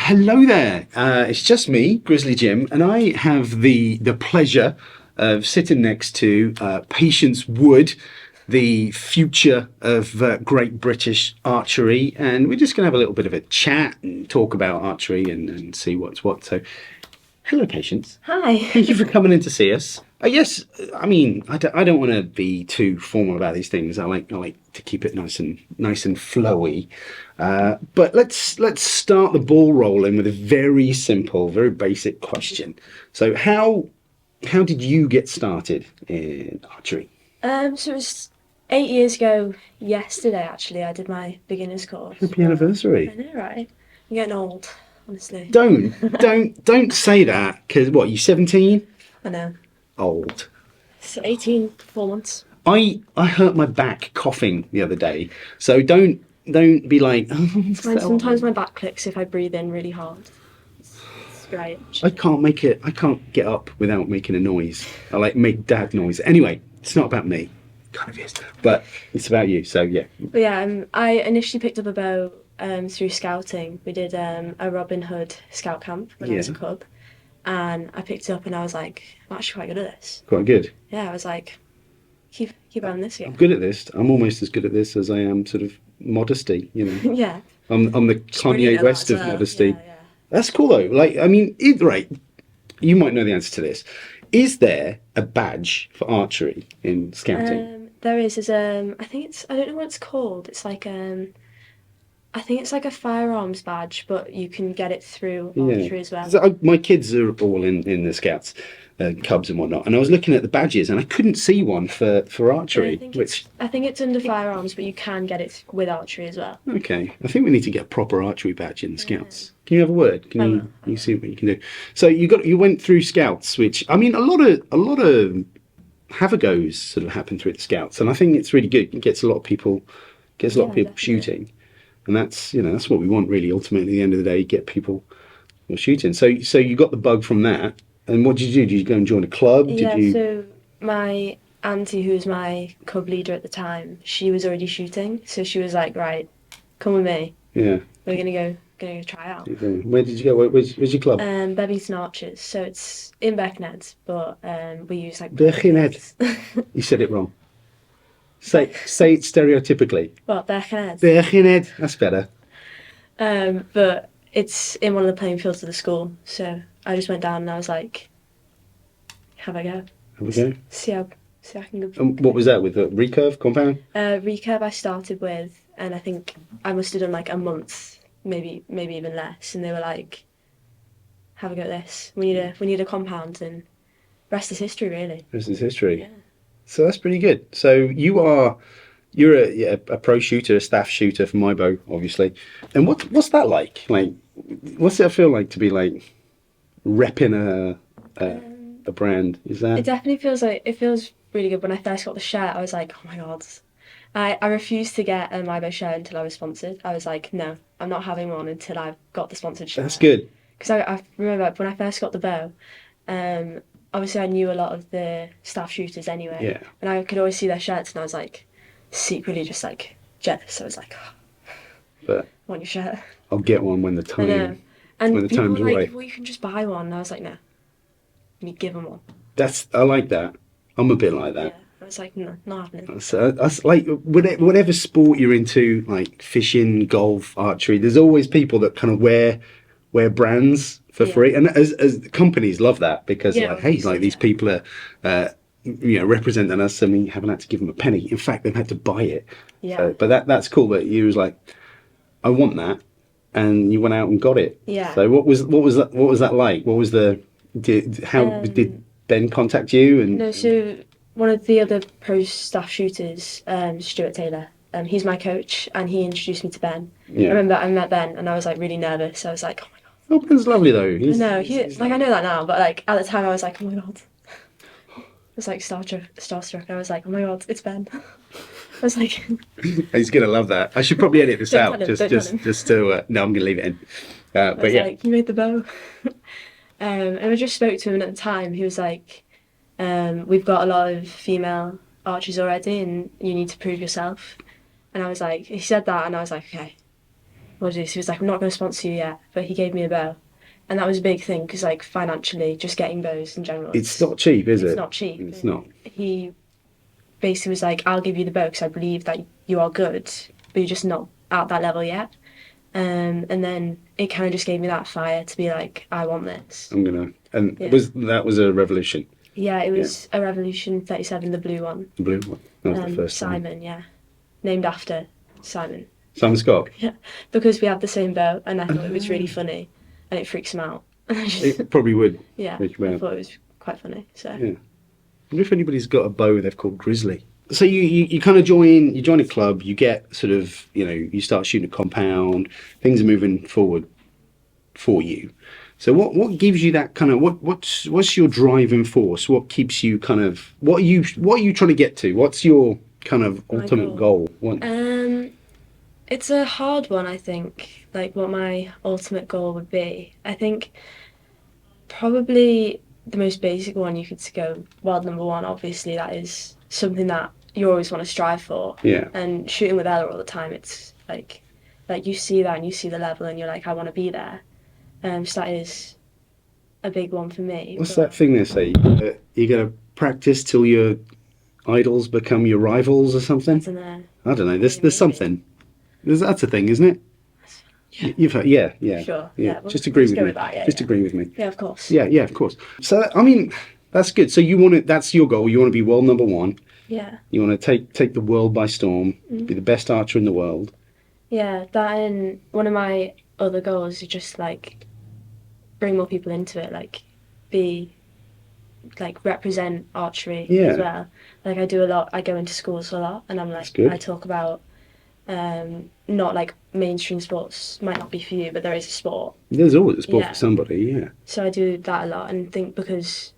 Hello there. It's just me, Grizzly Jim, and I have the pleasure of sitting next to Patience Wood, the future of Great British Archery, and we're just going to have a little bit of a chat and talk about archery and see what's what. So, hello, Patience. Hi. Thank you for coming in to see us. Yes, I mean, I don't want to be too formal about these things. I like to keep it nice and flowy. But let's start the ball rolling with a very simple, very basic question. So, how did you get started in archery? So it was 8 years ago yesterday, actually. I did my beginner's course. Happy anniversary. I know, right? I'm getting old, honestly. Don't say that, because what, you 17? I know. Old. It's 18, 4 months. I hurt my back coughing the other day, so don't be like, oh, Sometimes my back clicks if I breathe in really hard. It's great. I can't get up without making a noise. I make dad noise. Anyway, it's not about me. It kind of is, but it's about you. So yeah. But yeah, I initially picked up a bow through scouting. We did a Robin Hood scout camp when I was a cub, and I picked it up and I was like, I'm actually quite good at this. Quite good. Yeah, I was like, keep on this. Yeah. I'm good at this. I'm almost as good at this as I am sort of modesty. You know. Yeah. I'm the Kanye West of modesty. Yeah. That's cool though. Like, I mean, right, you might know the answer to this. Is there a badge for archery in scouting? There is. I think I don't know what it's called. It's like I think it's like a firearms badge, but you can get it through archery as well. My kids are all in the scouts, cubs and whatnot, and I was looking at the badges and I couldn't see one for archery. I think it's under firearms, but you can get it with archery as well. Okay, I think we need to get a proper archery badge in the scouts. Can you have a word? Can you see what you can do? So you went through scouts, which I mean a lot of have-a-goes sort of happen through the scouts, and I think it's really good. It gets a lot of people Definitely. shooting, and that's what we want really. Ultimately, at the end of the day, get people shooting. So you got the bug from that, and what did you do? Did you go and join a club? So my auntie, who was my cub leader at the time, she was already shooting, so she was like, right, come with me. Yeah. We're gonna go try out. Where did you go? Where's your club? Bevington Archers. So it's in Birkenhead, but we use like Birkenhead. You said it wrong. Say it stereotypically. What, Birkenhead? Birkenhead. That's better. But it's in one of the playing fields of the school. So I just went down and I was like, have a go. Have a go. See how I can go. And what was that with the recurve compound? Recurve I started with, and I think I must have done like a month, maybe even less. And they were like, have a go at this. We need a compound, and rest is history, really. Rest is history. Yeah. So that's pretty good. So you're a pro shooter, a staff shooter for my bow, obviously. And what's that like? Like, what's it feel like to be like repping a brand? Is that? It definitely feels really good. When I first got the shirt, I was like, oh my god. I refused to get a my bow shirt until I was sponsored. I was like, no, I'm not having one until I've got the sponsored shirt. That's good. Because I remember when I first got the bow, obviously I knew a lot of the staff shooters anyway. Yeah. And I could always see their shirts, and I was like, secretly just like jealous. I was like, oh, But I want your shirt. I'll get one when the time. I know. And when the people time's were like, right. well, you can just buy one. And I was like, no, you give them one. I like that. I'm a bit like that. Yeah. I was like, no, not happening. So that's like whatever sport you're into, like fishing, golf, archery. There's always people that kind of wear brands for free, and as companies love that because like, hey, like these people are representing us, and we haven't had to give them a penny. In fact, they've had to buy it. Yeah. So, but that's cool. But you was like, I want that, and you went out and got it. Yeah. So what was that like? What was did Ben contact you? And no, so one of the other pro staff shooters, Stuart Taylor, he's my coach, and he introduced me to Ben. Yeah. I remember I met Ben, and I was like really nervous. I was like, oh my god. Oh, Ben's lovely though. I know that now, but like at the time I was like, oh my god. I was like starstruck, and I was like, oh my god, it's Ben. I was like, he's gonna love that. I should probably edit this out don't tell him. just to no, I'm gonna leave it in. But yeah, like, you made the bow. And I just spoke to him, and at the time he was like, we've got a lot of female archers already, and you need to prove yourself. And I was like, he said that, and I was like, okay, what did he? So he was like, I'm not going to sponsor you yet, but he gave me a bow, and that was a big thing because like financially, just getting bows in general, It's not cheap, is it's it? not cheap. It's And not. he basically was like, I'll give you the bow because I believe that you are good, but you're just not at that level yet. And then it kind of just gave me that fire to be like, I want this. I'm gonna. And Yeah. that was a revolution. Yeah, it was a Revolution 37, the blue one. The blue one. That was the first time. Simon, yeah. Named after Simon. Simon Scott. Yeah. Because we had the same bow and I thought it was really funny and it freaks him out. It probably would. Yeah, freak him I out. thought it was quite funny. So Yeah. I wonder if anybody's got a bow they've called Grizzly. So you kind of join a club, you get sort of, you start shooting a compound, things are moving forward for you. So what gives you that kind of, what's your driving force? What keeps you kind of, what are you trying to get to? What's your kind of ultimate goal? it's a hard one, I think, like what my ultimate goal would be. I think probably the most basic one you could go world number one, obviously that is something that you always want to strive for. Yeah. And shooting with Ella all the time, it's like you see that and you see the level and you're like, I want to be there. So that is a big one for me. What's that thing they say? You got to practice till your idols become your rivals or something? I don't know. There's something. That's a thing, isn't it? Yeah. You've heard, yeah. Sure. Yeah. We'll Just agree with go me. with that, Just agree with me. Yeah, of course. Yeah, of course. So I mean, that's good. So that's your goal. You want to be world number one. Yeah. You want to take the world by storm. Be the best archer in the world. Yeah, that, and one of my other goals is just like bring more people into it, like represent archery as well. Like I do a lot, I go into schools a lot and I'm like, I talk about not like mainstream sports might not be for you, but there is a sport. There's always a sport for somebody, yeah. So I do that a lot and think because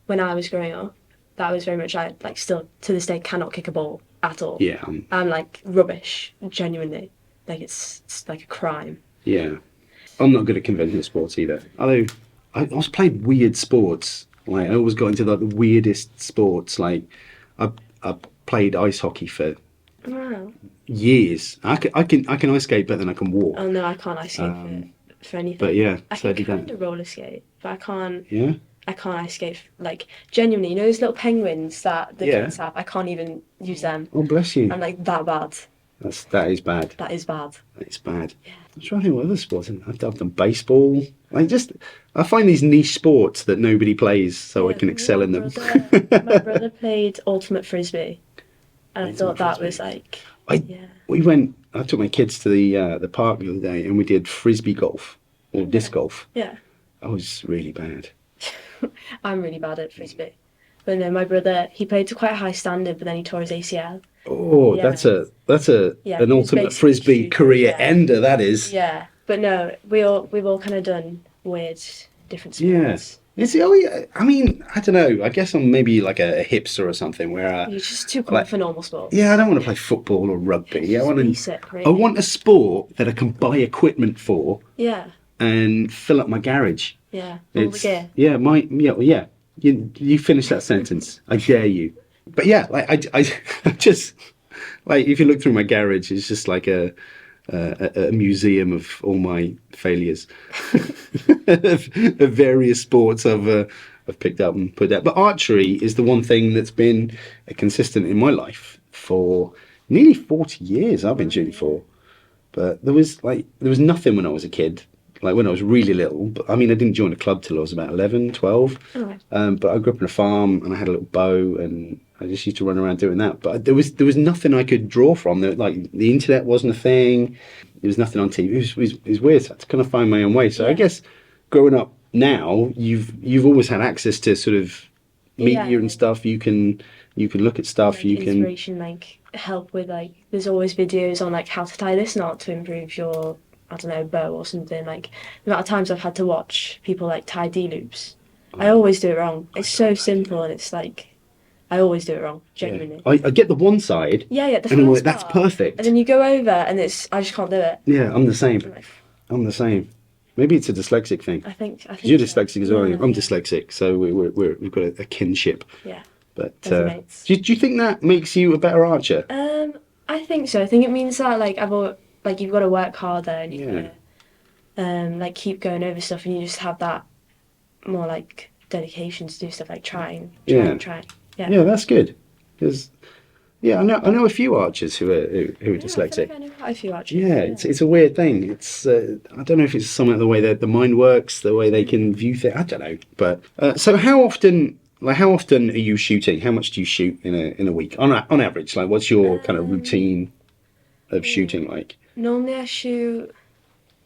when I was growing up, that was very much, I like still to this day cannot kick a ball at all. Yeah. I'm like rubbish, genuinely. Like it's like a crime. Yeah. I'm not good at conventional sports either. Although I always played weird sports. Like I always got into like the weirdest sports. Like I played ice hockey for years. I can ice skate better than I can walk. Oh no, I can't ice skate for anything. But yeah, I so can kind of roller skate, but I can't. Yeah. I can't ice skate. Like genuinely, you know those little penguins that the kids have. I can't even use them. Oh bless you. I'm like that bad. That is bad. That is bad. It's bad. Yeah. I'm trying to think what other sports. I've done baseball. I find these niche sports that nobody plays, so I can excel in them. My brother played ultimate frisbee, and I thought that was like. I took my kids to the park the other day, and we did frisbee golf or disc golf. Yeah. I was really bad. I'm really bad at frisbee, but no, my brother he played to quite a high standard, but then he tore his ACL. Oh, yeah. that's an ultimate frisbee career ender. That is. Yeah, but no, we've all kind of done weird different sports. Yeah. I mean, I don't know. I guess I'm maybe like a hipster or something where you're just too cool for normal sports. Yeah, I don't want to play football or rugby. I want a sport that I can buy equipment for. Yeah. And fill up my garage. Yeah. All the gear. Yeah. You finish that sentence. I dare you. But yeah, like I just like if you look through my garage, it's just like a museum of all my failures of various sports I've picked up and put down. But archery is the one thing that's been consistent in my life for nearly 40 years. I've been shooting for, but there was nothing when I was a kid. Like when I was really little, but I mean, I didn't join a club till I was about 11, 12. Oh. But I grew up on a farm and I had a little bow and I just used to run around doing that. But there was nothing I could draw from. Like the internet wasn't a thing. There was nothing on TV. It was weird. So I had to kind of find my own way. So I guess growing up now, you've always had access to sort of media and stuff. You can look at stuff. Like inspiration, like help with like. There's always videos on like how to tie this knot to improve your. I don't know, bow or something. Like the amount of times I've had to watch people like tie D-loops. I always do it wrong. It's so simple and it's like I always do it wrong, genuinely. I get the one side. Yeah, the first and I'm like, that's perfect. And then you go over and I just can't do it. Yeah, I'm the same. I'm the same. Maybe it's a dyslexic thing. I think you're dyslexic as well. Yeah, I'm dyslexic, so we've got a kinship. Yeah. But do you think that makes you a better archer? I think so. I think it means that like like you've got to work harder and you've Yeah. got to like keep going over stuff, and you just have that more like dedication to do stuff like trying. Yeah. Yeah. Yeah, that's good. 'Cause, yeah, I know a few archers who are Yeah, I feel dyslexic. like I know quite a few archers. Yeah, it's a weird thing. It's I don't know if it's something the way that the mind works, the way they can view things. I don't know. But so how often are you shooting? How much do you shoot in a week on average? Like, what's your kind of routine of shooting like? Normally I shoot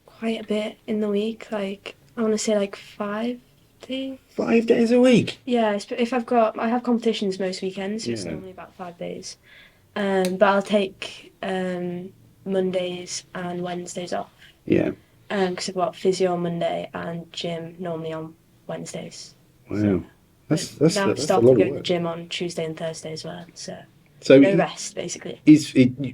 quite a bit in the week. Like I want to say like 5 days. 5 days a week. Yeah, if I have competitions most weekends, so it's Yeah. normally about 5 days. But I'll take Mondays and Wednesdays off. Yeah. Because I've got physio on Monday and gym normally on Wednesdays. Wow. But That's now I've a started lot of going to the work. gym on Tuesday and Thursday as well. So No rest, basically.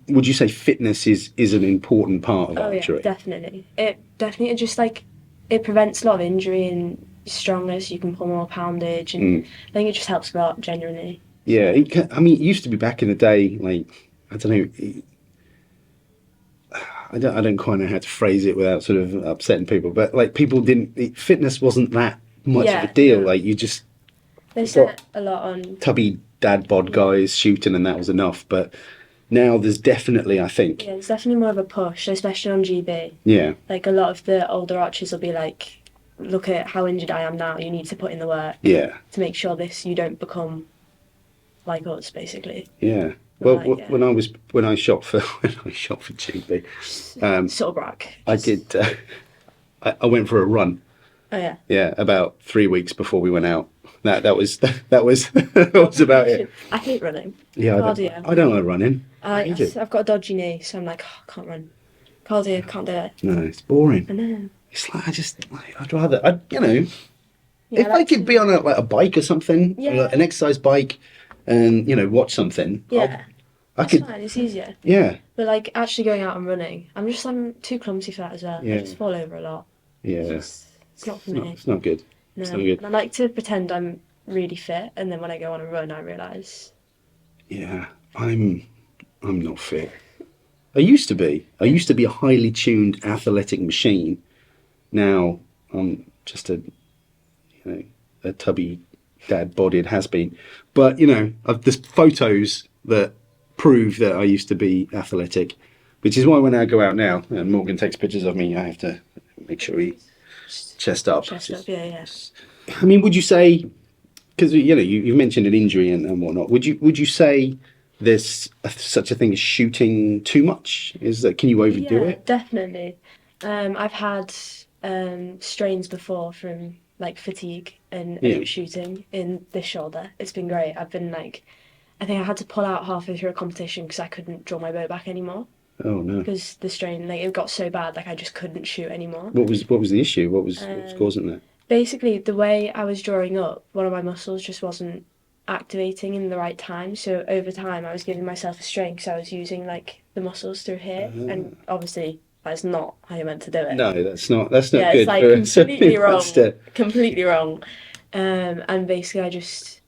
would you say fitness is an important part of Oh archery? yeah, definitely. It definitely just like it prevents a lot of injury and you're stronger, so you can pull more poundage, and I think it just helps a lot genuinely. Yeah, I mean, it used to be back in the day, like, I don't know, I don't quite know how to phrase it without sort of upsetting people, but like people fitness wasn't that much of a Yeah, deal. no. Like you just They got set a lot on. tubby dad bod guys shooting and that was enough. But now there's definitely, I think, Yeah, there's definitely more of a push, especially on GB. yeah, Like a lot of the older archers will be like, "Look at how injured I am now. You need to put in the work yeah, to make sure you don't become like us, basically." yeah. Well, Right, yeah. when I shot for GB, Sort of brag. I did. I went for a run. Oh yeah. Yeah, about 3 weeks before we went out. That was that was about it. I hate running. Yeah, Cardio. I don't like running. I hate it. I've got a dodgy knee, so I'm like, oh, I can't run. Cardio, can't do it. No, it's boring. I know. It's like I'd rather Yeah, if I could be on a bike or something, Yeah. like an exercise bike, and watch something. Yeah. I That's could. fine, it's easier. Yeah, But like actually going out and running, I'm too clumsy for that as well. Yeah. I just fall over a lot. yeah. It's not for me. It's not good. No. It's not good. And I like to pretend I'm really fit, and then when I go on a run, I realise. Yeah, I'm not fit. I used to be. I used to be a highly tuned athletic machine. Now I'm just a tubby dad-bodied has-been. But there's photos that prove that I used to be athletic, which is why when I go out now and Morgan takes pictures of me, I have to make sure he chest up. Yeah. I mean, would you say, because you mentioned an injury and whatnot, would you say there's such a thing as shooting too much? Can you overdo Yeah, it? definitely. I've had strains before from like fatigue and shooting in this shoulder. It's been great. I've been like, I think I had to pull out halfway through a competition because I couldn't draw my bow back anymore. Oh no! Because the strain, like, it got so bad, like I just couldn't shoot anymore. What was the issue? What was causing that? Basically, the way I was drawing up, one of my muscles just wasn't activating in the right time. So over time, I was giving myself a strain because I was using like the muscles through here, and obviously that's not how you're meant to do it. No, that's not good. It's like for a completely wrong. master. Completely wrong. And basically, I just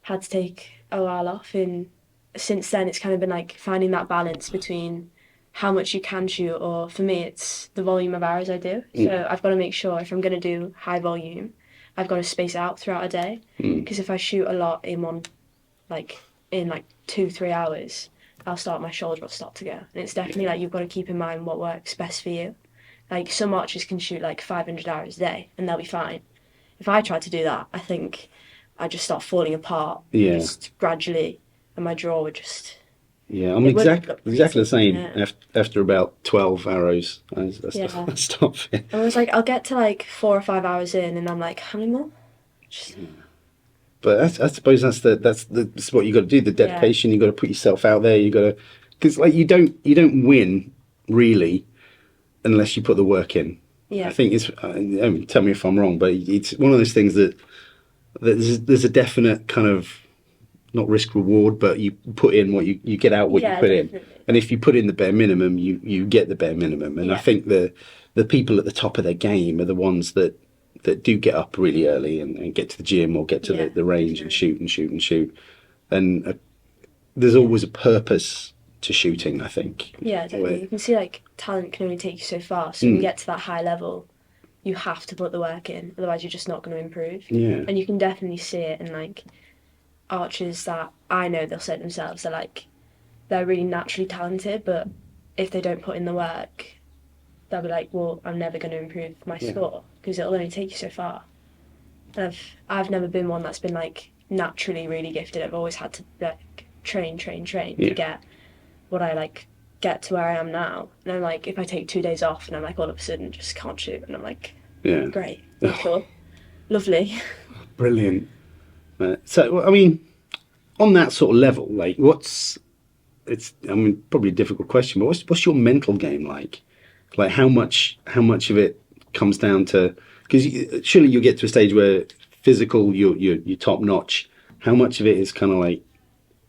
had to take a while off. And since then, it's kind of been like finding that balance between how much you can shoot, or for me, it's the volume of arrows I do. So I've got to make sure if I'm going to do high volume, I've got to space it out throughout a day. Because if I shoot a lot in 2-3 hours, my shoulder will start to go. And it's definitely like you've got to keep in mind what works best for you. Like some archers can shoot like 500 arrows a day and they'll be fine. If I tried to do that, I think I'd just start falling apart. Yeah. Just gradually, and my draw would just. Yeah, I'm It would exactly look crazy, the same. yeah. After about 12 arrows, I Yeah. stop it. I was like, I'll get to like 4 or 5 hours in, and I'm like, how many more? But I suppose that's what you got to do. The dedication. You got to put yourself out there. You got to, because like you don't win really unless you put the work in. Yeah. I think it's. Tell me if I'm wrong, but it's one of those things that there's a definite kind of not risk reward, but you put in what you get out what you put definitely. in. And if you put in the bare minimum, you get the bare minimum. And I think the people at the top of their game are the ones that do get up really early and get to the gym or get to the range and shoot. And there's always a purpose to shooting, I think. Yeah, definitely. You can see like talent can only take you so far. So when you get to that high level, you have to put the work in. Otherwise, you're just not going to improve. Yeah. And you can definitely see it in like archers that I know they'll say themselves. They're really naturally talented, but if they don't put in the work, they'll be like, well, I'm never going to improve my score because it'll only take you so far. And I've never been one that's been like naturally really gifted. I've always had to like train to get what I like get to where I am now. And I'm like, if I take 2 days off and I'm like all of a sudden just can't shoot, and I'm like, great, cool, lovely. Brilliant. So I mean, on that sort of level, like probably a difficult question, but what's your mental game like? Like how much of it comes down to, because surely you'll get to a stage where physical you're top notch. How much of it is kind of like?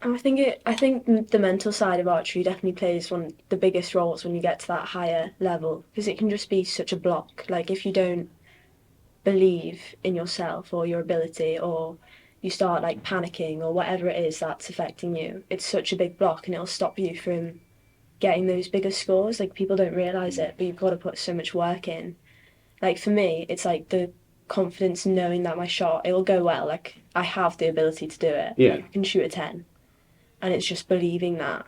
I think the mental side of archery definitely plays one of the biggest roles when you get to that higher level, because it can just be such a block. Like if you don't believe in yourself or your ability, or you start like panicking or whatever it is that's affecting you, it's such a big block and it'll stop you from getting those bigger scores. Like people don't realise it, but you've got to put so much work in. Like for me, it's like the confidence knowing that my shot, it will go well. Like I have the ability to do it. Yeah. Like, I can shoot a 10. And it's just believing that.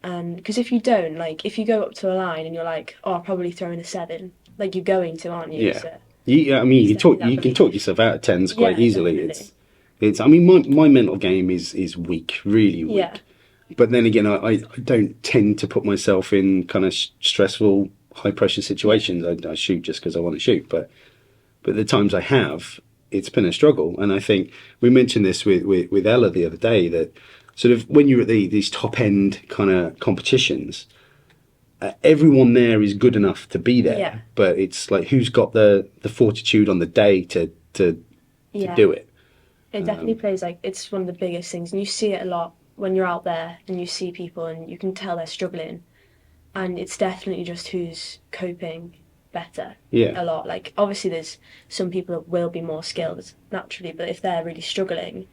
And because if you don't, like if you go up to a line and you're like, oh, I'll probably throw in a 7, like you're going to, aren't you? Yeah. So I mean, you can talk yourself out of 10s quite easily. Definitely. It's. I mean, my mental game is weak, really weak. Yeah. But then again, I don't tend to put myself in kind of stressful, high pressure situations. I shoot just because I want to shoot. But the times I have, it's been a struggle. And I think we mentioned this with Ella the other day, that sort of when you're at these top end kind of competitions, everyone there is good enough to be there. Yeah. But it's like who's got the fortitude on the day to do it. It definitely plays like it's one of the biggest things, and you see it a lot when you're out there and you see people and you can tell they're struggling, and it's definitely just who's coping better. A lot. Like obviously there's some people that will be more skilled naturally, but if they're really struggling,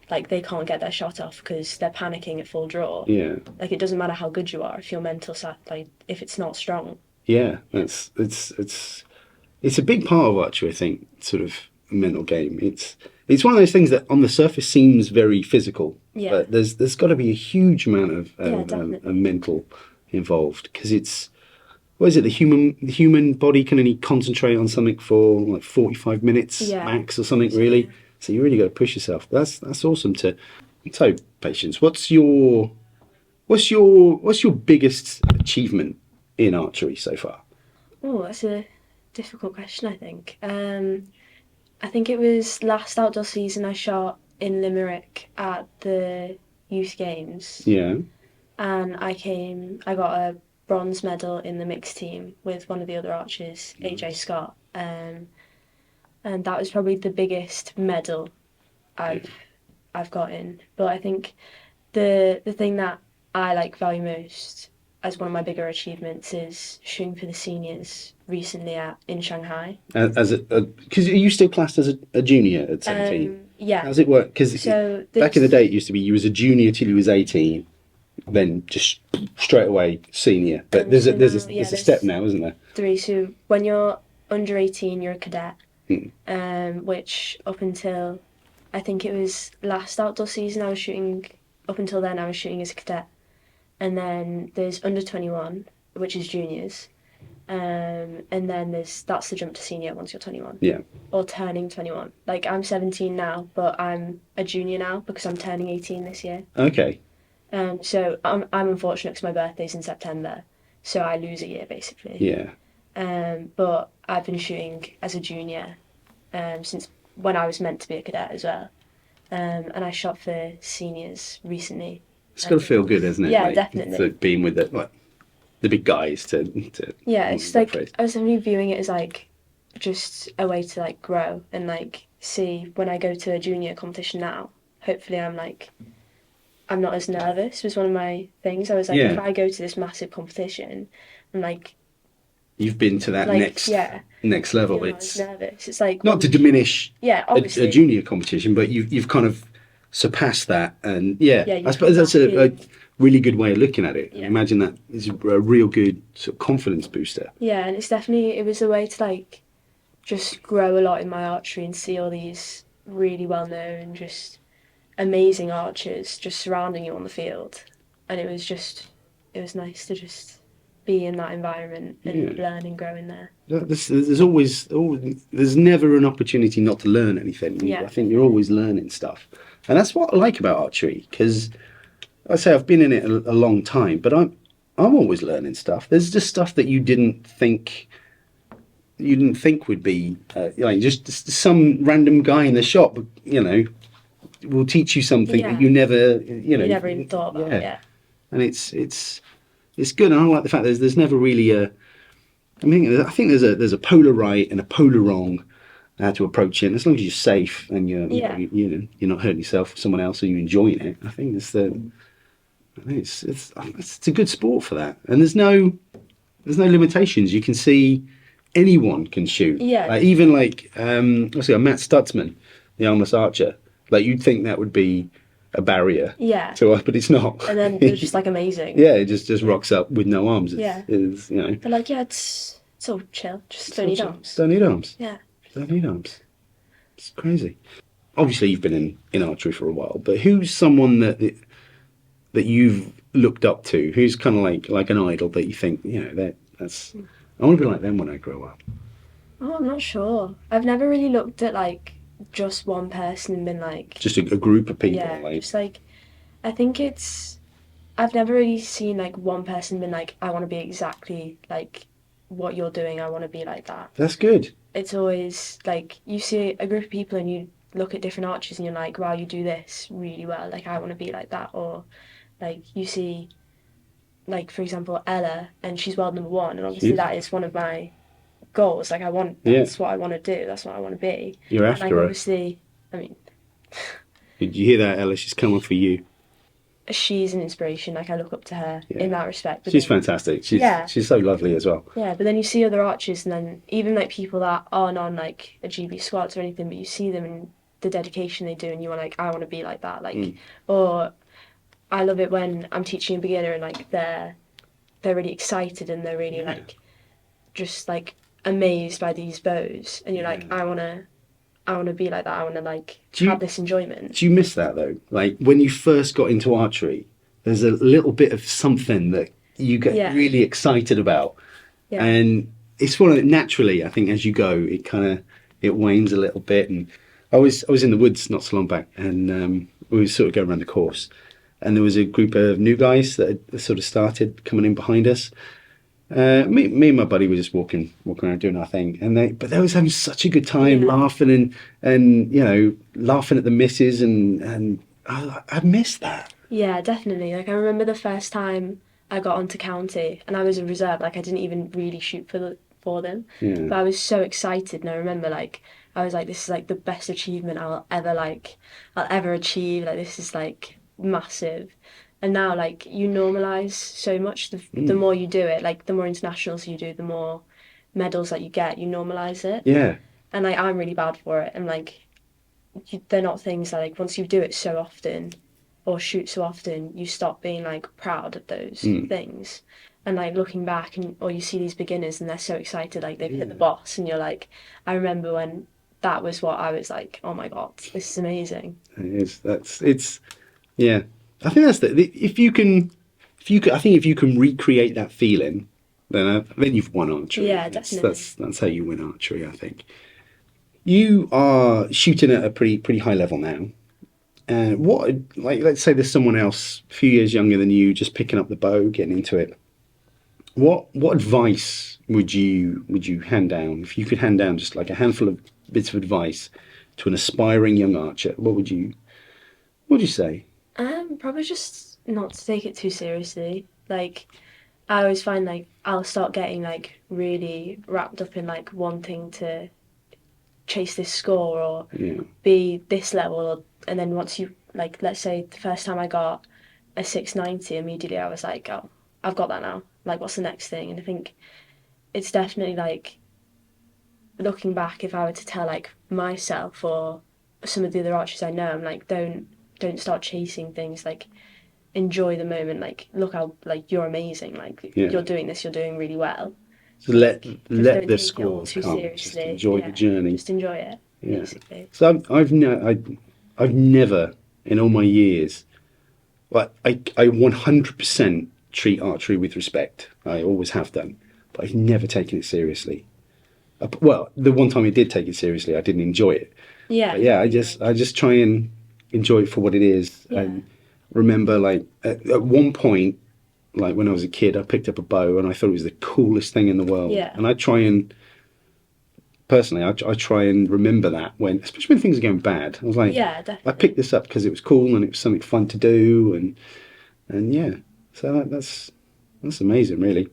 like they can't get their shot off because they're panicking at full draw. Like it doesn't matter how good you are if your mental side, like if it's not strong. It's a big part of archery, I think, sort of mental game. It's one of those things that on the surface seems very physical, but there's got to be a huge amount of mental involved, because it's, what is it, the human body can only concentrate on something for like 45 minutes max or something, really. So you really got to push yourself. That's awesome. So Patience, what's your biggest achievement in archery so far? Oh, that's a difficult question, I think. I think it was last outdoor season I shot in Limerick at the youth games. Yeah. And I got a bronze medal in the mixed team with one of the other archers, AJ Scott. And that was probably the biggest medal I've gotten. But I think the thing that I like value most as one of my bigger achievements is shooting for the seniors recently in Shanghai. Because are you still classed as a junior at 17? Yeah. How's it work? Because back in the day, it used to be you was a junior till you was 18, then just straight away senior. But there's a step now, isn't there? 3. So when you're under 18, you're a cadet. Which up until I think it was last outdoor season I was shooting. Up until then, I was shooting as a cadet. And then there's under 21, which is juniors. And then that's the jump to senior once you're 21. Yeah. Or turning 21. Like I'm 17 now, but I'm a junior now because I'm turning 18 this year. Okay. So I'm unfortunate because my birthday's in September, so I lose a year basically. Yeah. But I've been shooting as a junior since when I was meant to be a cadet as well. And I shot for seniors recently. It's got to feel good, isn't it? Yeah, like, definitely. So being with the big guys to it's like I was definitely viewing it as like just a way to like grow and like see when I go to a junior competition now. Hopefully, I'm not as nervous. Was one of my things. I was like, if I go to this massive competition, I'm like, you've been to that next level. It's nervous. It's like not to diminish obviously. a junior competition, but you've kind of surpassed that, and I suppose that's really good way of looking at it. Yeah. I imagine that is a real good sort of confidence booster. Yeah, and it was a way to like just grow a lot in my archery and see all these really well known, just amazing archers just surrounding you on the field. And it was nice to just be in that environment and Yeah. learn and grow in there. There's never an opportunity not to learn anything. Yeah. I think you're always learning stuff, and that's what I like about archery. Because I say I've been in it a long time, but I'm always learning stuff. There's just stuff that you didn't think would be like just some random guy in the shop, will teach you something that Yeah. you never You never even thought about it. Yeah. And it's good. And I like the fact there's never really I think there's a polar right and a polar wrong to approach it. And as long as you're safe and Yeah. you're not hurting yourself or someone else, and you're enjoying it, I think it's a good sport for that. And there's no limitations. You can see anyone can shoot. Yeah. Like, even like let's see, Matt Stutzman, the armless archer. Like, you'd think that would be a barrier Yeah. to us, but it's not. And then they're just like amazing. Yeah, it just rocks up with no arms. Yeah. They're like, yeah, it's all chill. Just don't need arms. Don't need arms. Yeah. Don't need arms. It's crazy. Obviously, you've been in archery for a while, but who's someone that you've looked up to? Who's kind of like an idol that you think, that's I want to be like them when I grow up. Oh, I'm not sure. I've never really looked at like just one person and been like, Just a group of people. yeah, like, just like, I think I've never really seen like one person been like, I want to be exactly like what you're doing. I want to be like that. That's good. It's always like you see a group of people and you look at different archers and you're like, wow, you do this really well. Like, I want to be like that. Or like you see, like, for example, Ella, and she's world number one, and obviously that is one of my goals. Like, that's what I want to do. That's what I want to be. You're and, after like, her. obviously, I mean, Did you hear that, Ella? She's coming for you. she's an inspiration. Like, I look up to her in that respect. But She's then, fantastic. She's so lovely as well. yeah, but then you see other archers, and then even like people that aren't on like a GB squads or anything, but you see them and the dedication they do, and you are like, I want to be like that. Like, or I love it when I'm teaching a beginner and like they're really excited and they're really like just like amazed by these bows, and you're like, I wanna be like that. I wanna like have this enjoyment. Do you miss that though? Like, when you first got into archery, there's a little bit of something that you get really excited about, and it's one of the, naturally, I think, as you go, it wanes a little bit. And I was in the woods not so long back, and we were sort of going around the course, and there was a group of new guys that had sort of started coming in behind us. Me and my buddy were just walking around doing our thing, but they was having such a good time, laughing and laughing at the misses, and I missed that. Yeah, definitely. Like, I remember the first time I got onto county, and I was a reserve. Like, I didn't even really shoot for them, but I was so excited. And I remember like I was like, this is like the best achievement I'll ever achieve. Like, this is like massive. And now, like, you normalise so much. The more you do it, like, the more internationals you do, the more medals that you get, you normalise it. Yeah. And, like, I'm really bad for it. And, like, they're not things that, like, once you do it so often or shoot so often, you stop being, like, proud of those things. And, like, looking back, or you see these beginners and they're so excited, like, they've hit the boss. And you're like, I remember when that was what I was like, oh, my God, this is amazing. Yeah. I think that's if you can recreate that feeling, then you've won archery. Yeah, definitely. That's how you win archery, I think. You are shooting at a pretty high level now. Let's say there's someone else a few years younger than you, just picking up the bow, getting into it. What advice would you hand down, if you could hand down just like a handful of bits of advice to an aspiring young archer? What would you say? Probably just not to take it too seriously. Like, I always find like I'll start getting like really wrapped up in like wanting to chase this score or be this level, and then once you, like, let's say the first time I got a 690, immediately I was like, oh, I've got that now. Like, what's the next thing? And I think it's definitely like, looking back, if I were to tell like myself or some of the other archers I know, I'm like, don't start chasing things. Like, enjoy the moment. Like, look how like you're amazing. Like Yeah. you're doing this. You're doing really well. So let Just don't the take it all scores too come. Just seriously. enjoy the journey. Just enjoy it, Yeah. basically. So I've never in all my years, like I 100% treat archery with respect. I always have done, but I've never taken it seriously. Well, the one time I did take it seriously, I didn't enjoy it. Yeah. But yeah, I just try and enjoy it for what it is. Yeah. And remember, like at one point, like when I was a kid, I picked up a bow and I thought it was the coolest thing in the world. Yeah. And I try and personally, I try and remember that when, especially when things are going bad. I was like, Yeah, definitely. I picked this up because it was cool and it was something fun to do, and yeah, so that's amazing, really.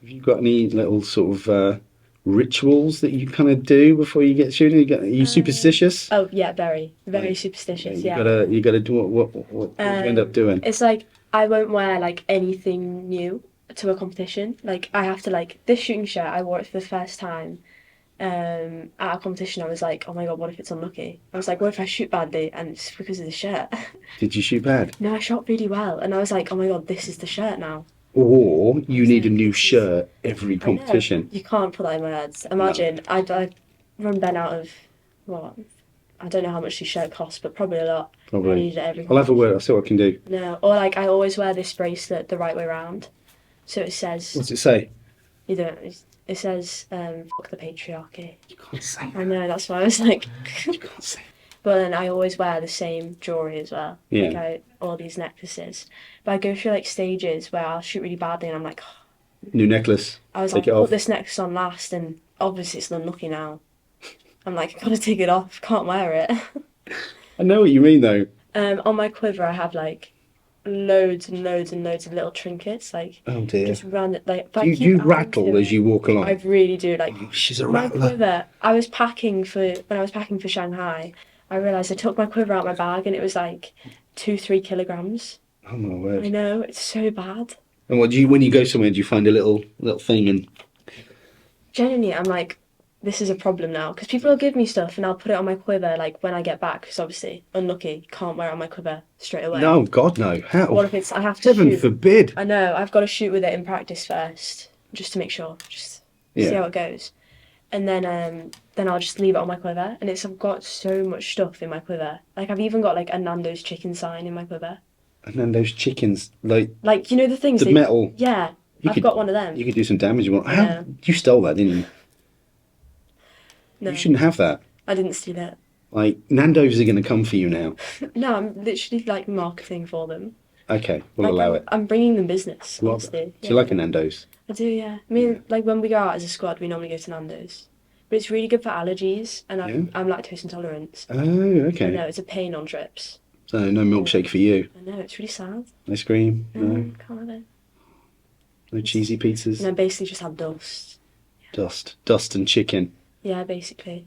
Have you got any little sort of rituals that you kind of do before you get shooting? Are you superstitious? Oh yeah, very Like, superstitious. you Yeah. gotta do what do you end up doing? It's like I won't wear like anything new to a competition. Like I have to like this shooting shirt. I wore it for the first time at a competition. I was like, oh my god, what if it's unlucky? I was like, what if I shoot badly and it's because of the shirt? Did you shoot bad? No, I shot really well, and I was like, oh my god, this is the shirt now. Or you need a new This is- shirt every I know, competition? you can't put that in my words. Imagine I run Ben out of what. I don't know how much these shirt costs, but probably a lot. I Probably. need it every I'll have a word. I'll see what I can do. No, or like I always wear this bracelet the right way round, so it says What's it say? you don't. It says "fuck the patriarchy." You can't say I know, that's why I was like. You can't say. But then I always wear the same jewelry as well. Yeah. Like all these necklaces. But I go through like stages where I'll shoot really badly, and I'm like, New necklace. I was Take like, it off. put this necklace on last, and obviously it's unlucky now. I'm like, I gotta take it off. Can't wear it. I know what you mean, though. On my quiver, I have like loads and loads and loads of little trinkets, like Oh dear. just around it. Like, Do you rattle as you walk along? I really do. Like, Oh, she's a my rattler. quiver. When I was packing for Shanghai, I realised I took my quiver out of my bag and it was like 2-3 kilograms. Oh my I word. know, it's so bad. And what do you, when you go somewhere, do you find a little thing and Genuinely, I'm like, this is a problem now because people will give me stuff and I'll put it on my quiver like when I get back because obviously unlucky can't wear it on my quiver straight away. no, God no. How? What if it's I have to Heaven shoot? forbid. I know I've got to shoot with it in practice first just to make sure, just see Yeah. how it goes, and then I'll just leave it on my quiver and I've got so much stuff in my quiver. Like I've even got like a Nando's chicken sign in my quiver. And then those chickens, like Like, you know the things the metal. Yeah, I've got one of them. You could do some damage. How Yeah. you stole that, didn't you? No, You shouldn't have that. I didn't steal it. Like Nando's are going to come for you now. No, I'm literally like marketing for them. Okay, we'll Like, allow I'm, it. I'm bringing them business. Well, Honestly. do you like a Nando's? I do, yeah. I mean, like when we go out as a squad, we normally go to Nando's, but it's really good for allergies, and I'm lactose intolerant. Oh, I okay. know it's a pain on trips. So no milkshake for you. I know it's really sad. Ice cream? No. Can't have it. No cheesy pizzas? And I basically just had dust. Dust and chicken. Yeah, basically.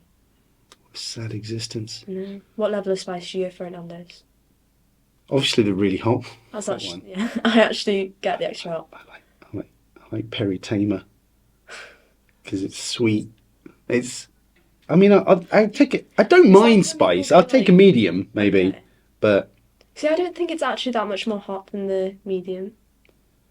Sad existence. No. What level of spice do you go for at Nando's? Obviously, they're really hot. That's That actually, one. yeah. I actually get the extra hot. I like Perry Tamer because it's sweet. It's. I mean, I take it. I don't mind spice. I'll take a medium maybe, Okay. but See, I don't think it's actually that much more hot than the medium,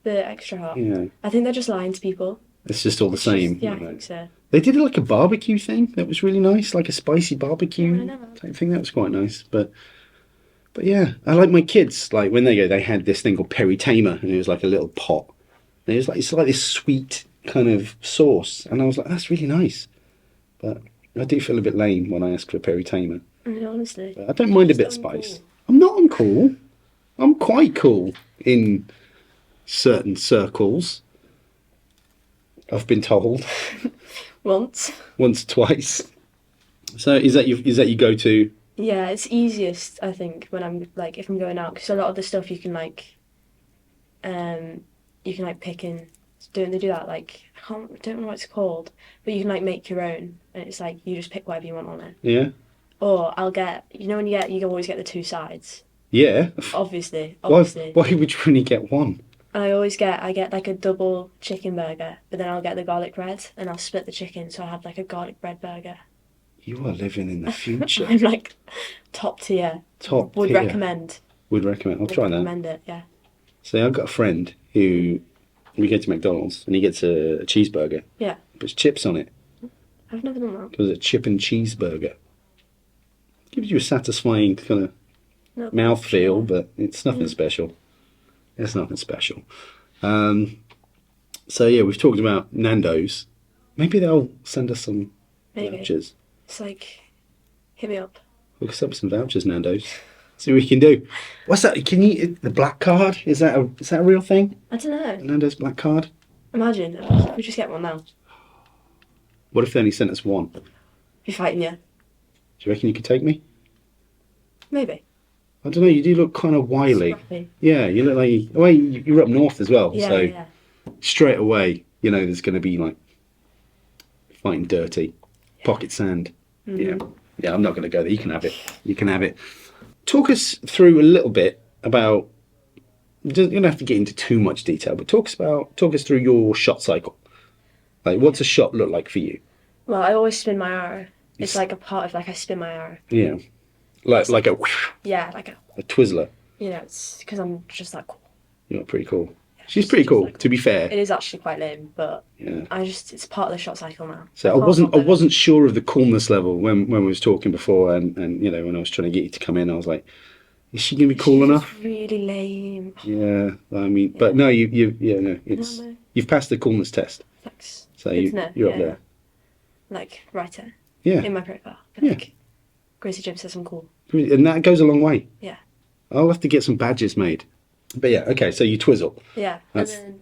the extra hot. yeah, I think they're just lying to people. it's just all the same. Yeah, I you know. think so. They did like a barbecue thing that was really nice, like a spicy barbecue I know. type thing. That was quite nice, but yeah, I like my kids. Like when they go, they had this thing called Perry Tamer, and it was like a little pot. And it was like it's like this sweet kind of sauce, and I was like, that's really nice. But I do feel a bit lame when I ask for a Perry Tamer. I mean, honestly. But I don't mind a bit of Just spice. uncool. I'm not uncool. I'm quite cool in certain circles. I've been told Once. once, twice. So is that your go-to? Yeah, it's easiest, I think, when I'm, like, if I'm going out, because a lot of the stuff you can, like, pick in, don't they do that, like, I don't know what it's called, but you can, like, make your own, and it's, like, you just pick whatever you want on it. Yeah. Or I'll get, you know when you can always get the two sides, Yeah. obviously. Why would you only get one? And I get, like, a double chicken burger, but then I'll get the garlic bread, and I'll split the chicken, so I have, like, a garlic bread burger. You are living in the future. I'm, like, top tier. Top Would tier. recommend. Would recommend. I'll try that. Recommend it, yeah. So I've got a friend who we go to McDonald's and he gets a cheeseburger, Yeah. puts chips on it. I've never done that. Because a chip and cheeseburger gives you a satisfying kind of No, mouthfeel, yeah. but it's nothing special. It's nothing special. So yeah, we've talked about Nando's. Maybe they'll send us some Maybe. vouchers. It's like, hit me up. Hook us up with some vouchers, Nando's. See what we can do. What's that? Can you the black card? Is that a real thing? I don't know. Nando's black card? Imagine, we just get one now. What if they only sent us one? Do Be fighting you. you reckon you could take me? Maybe. I don't know. You do look kind of wily. Scrappy. Yeah, you look like well, you're up north as well. Yeah, so yeah. straight away, you know, there's going to be like fighting dirty, pocket sand. Mm-hmm. Yeah. I'm not going to go there. You can have it. You can have it. Talk us through a little bit about. You don't have to get into too much detail, but talk us through your shot cycle. Like, what's a shot look like for you? Well, I always spin my arrow. It's like a part of like I spin my arrow. Yeah, like a Yeah, like a Twizzler. you know, it's because I'm just like cool. You're pretty cool. She's pretty cool, like- to be fair. It is actually quite lame, but Yeah. it's part of the shot cycle now. So I wasn't sure of the coolness level when we was talking before, and you know when I was trying to get you to come in, I was like, is she gonna be cool enough? Really lame. Yeah, I mean, but no, it's No. you've passed the coolness test, Thanks. so Good to know. you're up Yeah. there. Like writer Yeah, in my profile. Yeah. Like, Grizzly Jim says I'm cool. and that goes a long way. Yeah. I'll have to get some badges made. But yeah, okay, so you twizzle. Yeah. That's- And then,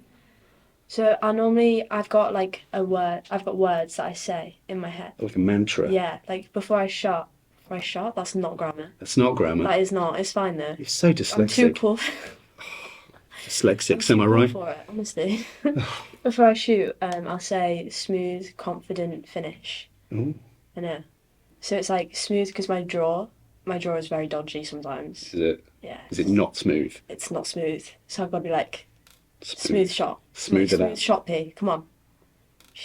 so I've got like I've got words that I say in my head. Like a mantra. Yeah, like before I shot, that's not grammar. That's not grammar. That is not. It's fine though. You're so I'm too dyslexic. cool. Dyslexic, I'm am I too cool right? for it, honestly. Before I shoot, I'll say smooth, confident finish. Ooh. I know. So it's like smooth because my draw is very dodgy sometimes. Is it? Yeah. Is it not smooth? It's not smooth. So I've got to be like smooth shot. Smooth it Smooth out. shot P. Come on.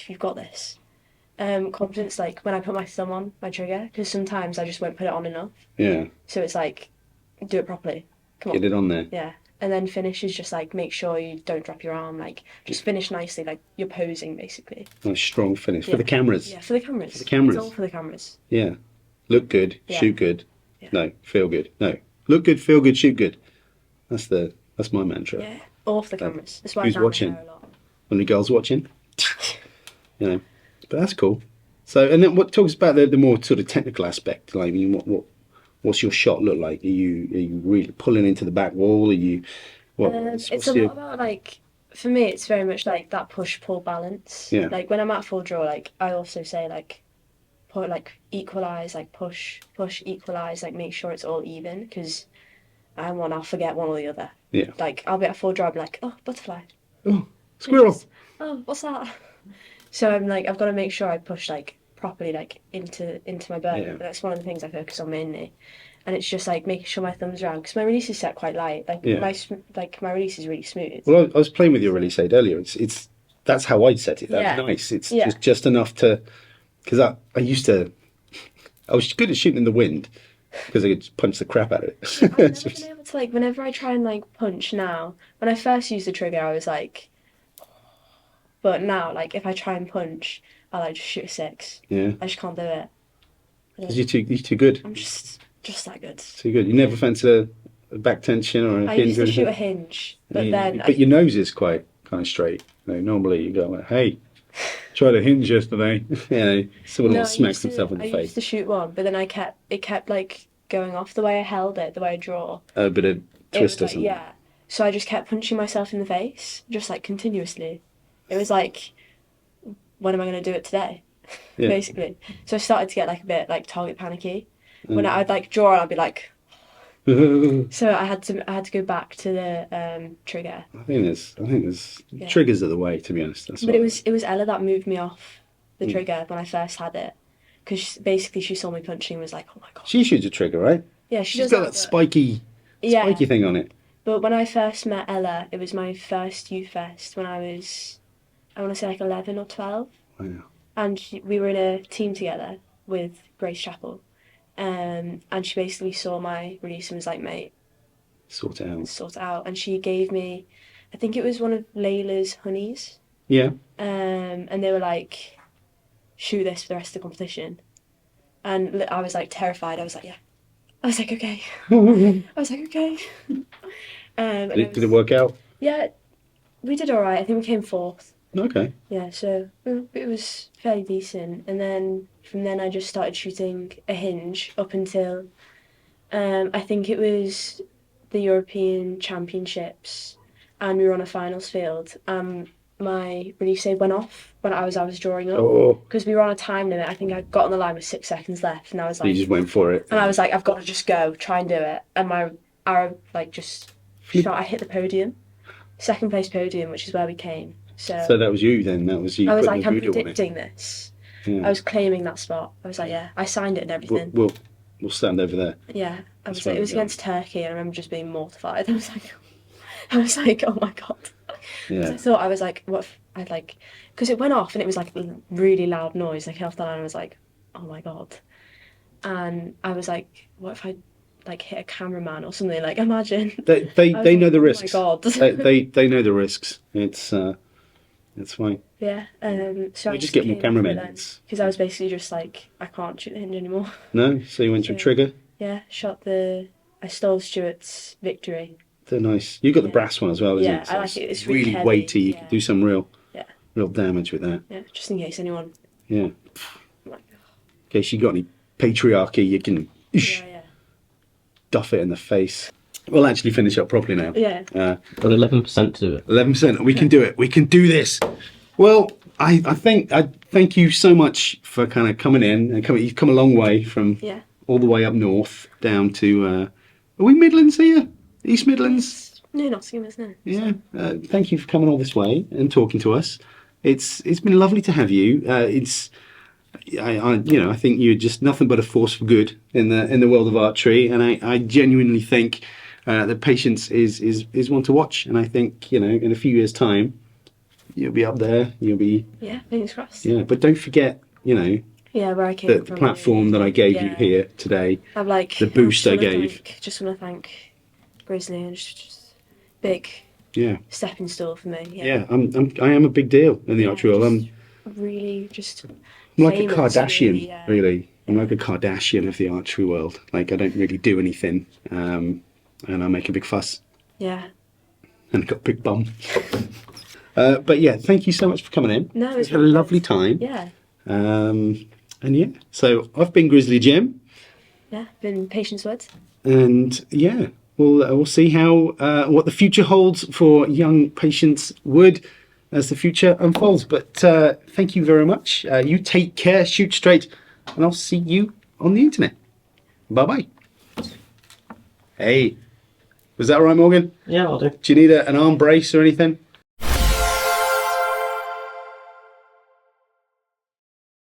You've got this. Confidence like when I put my thumb on my trigger because sometimes I just won't put it on enough. Yeah. So it's like do it properly. Come on. Get it on there. Yeah. And then finish is just like make sure you don't drop your arm. Like just finish nicely. Like you're posing basically. Nice strong finish for Yeah. the cameras. Yeah, for the cameras. For the cameras. It's all for the cameras. Yeah. Look good, Yeah. shoot good. Yeah. No, feel good. No. Look good, feel good, shoot good. That's my mantra. Yeah. All for the cameras. That's why Who's I dye my watching? hair a lot. Only girls watching. You know. But that's cool. So and then what talks about the more sort of technical aspect, like I mean what's your shot look like? Are you really pulling into the back wall? Are you It's a lot about like for me it's very much like that push pull balance. Yeah. Like when I'm at full draw, like I also say like put like equalize, like push equalize, like make sure it's all even because I'll forget one or the other. Yeah. Like I'll be at full draw, I'm like, oh butterfly. Oh, squirrel. Oh, what's that? So I'm like I've got to make sure I push like properly like into my bow. Yeah. That's one of the things I focus on mainly. And it's just like making sure my thumb's around because my release is set quite light. Like Yeah. my release is really smooth. Well, I was playing with your release aid earlier. It's that's how I'd set it. That's Yeah. nice. It's Yeah. just enough to because I used to I was good at shooting in the wind because I could just punch the crap out of it. I've never been able to like whenever I try and like punch now. When I first used the trigger, I was like, but now like if I try and punch, I like just shoot a 6. Yeah, I just can't do it. because you're too good. I'm just that good. Too good. You never fancied a back tension or a I hinge used or to shoot a anything. hinge, but then But your nose is quite kind of straight. You know, normally you go, hey, tried a hinge yesterday. You know, someone no, will smack himself in the I face. used to shoot one, but then it kept like going off the way I held it, the way I draw. A bit of It twist was or like, something. yeah. So I just kept punching myself in the face, just like continuously. It was like, when am I going to do it today? Yeah. Basically. So I started to get like a bit like target panicky. When I'd like draw, and I'd be like. So I had to go back to the trigger. I think there's triggers are the way, to be honest. That's But what it was Ella that moved me off the trigger when I first had it, because basically she saw me punching and was like, "Oh my god." she shoots a trigger, right? Yeah, she She's does got that but- spiky thing on it. But when I first met Ella, it was my first youth fest when I was, I want to say like 11 or 12. Wow. And we were in a team together with Grace Chapel. And she basically saw my release and was like, mate, sort it out. sort it out. And she gave me, I think it was one of Layla's honeys. Yeah. And they were like, shoot this for the rest of the competition. And I was like terrified. I was like, yeah. I was like, okay. I was like, okay. Did it work out? Yeah, we did all right. I think we came fourth. Okay. Yeah, so it was fairly decent. And then from then I just started shooting a hinge up until I think it was the European Championships, and we were on a finals field. My release aid went off when I was drawing up because we were on a time limit. I think I got on the line with 6 seconds left, and I was like, you just went for it. And I was like, I've got to just go, try and do it. And my arrow like just shot. I hit the podium, second place podium, which is where we came. So that was you then. That was you. I was like, I'm voodoo on it. predicting this. Yeah. I was claiming that spot. I was like, yeah, I signed it and everything. We'll stand over there. Yeah, I was That's like, right, it was yeah. against Turkey, and I remember just being mortified. I was like, oh my god. Yeah. I thought I was like, what if I'd like, because it went off and it was like a really loud noise. Like off the line, I was like, oh my god. And I was like, what if I like hit a cameraman or something? Like, imagine. They know the risks. Oh my god. they know the risks. It's fine. Yeah. So You just get more cameramen. because I was basically just like, I can't shoot the hinge anymore. No, so you went to a trigger. Yeah, I stole Stuart's victory. They're nice. You got the brass one as well, isn't Yeah, it? I like it. It's really really heavy, weighty. You yeah. can do some real Yeah. damage with that. Yeah, just in case anyone. Yeah. Like, In case you got any patriarchy, you can yeah. duff it in the face. We'll actually finish up properly now. Yeah. Got 11% to do it. 11%. We can do it. We can do this. Well, I thank you so much for kind of coming in and you've come a long way from all the way up north down to are we Midlands here? East Midlands? No, Nottingham, isn't it? Yeah. Thank you for coming all this way and talking to us. It's been lovely to have you. I think you're just nothing but a force for good in the world of archery, and I genuinely think that Patience is one to watch. And I think in a few years' time, you'll be up there. You'll be fingers crossed. Yeah, but don't forget where I came the platform that I gave you here today. I've like the boost I gave. Just want to thank Grizzly, and just big stepping stool for me. Yeah, I am a big deal in the archery world. I'm really just. I'm like a famous, Kardashian, really. I'm like a Kardashian of the archery world. Like, I don't really do anything, and I make a big fuss. Yeah. And got a big bum. But yeah, thank you so much for coming in. No, it's had a lovely time. Yeah. And yeah, so I've been Grizzly Jim. Yeah, been Patience Woods. And yeah, we'll see how what the future holds for young Patience Wood as the future unfolds. But thank you very much. You take care, shoot straight, and I'll see you on the internet. Bye-bye. Hey, was that all right, Morgan? Yeah, I'll do. Do you need an arm brace or anything?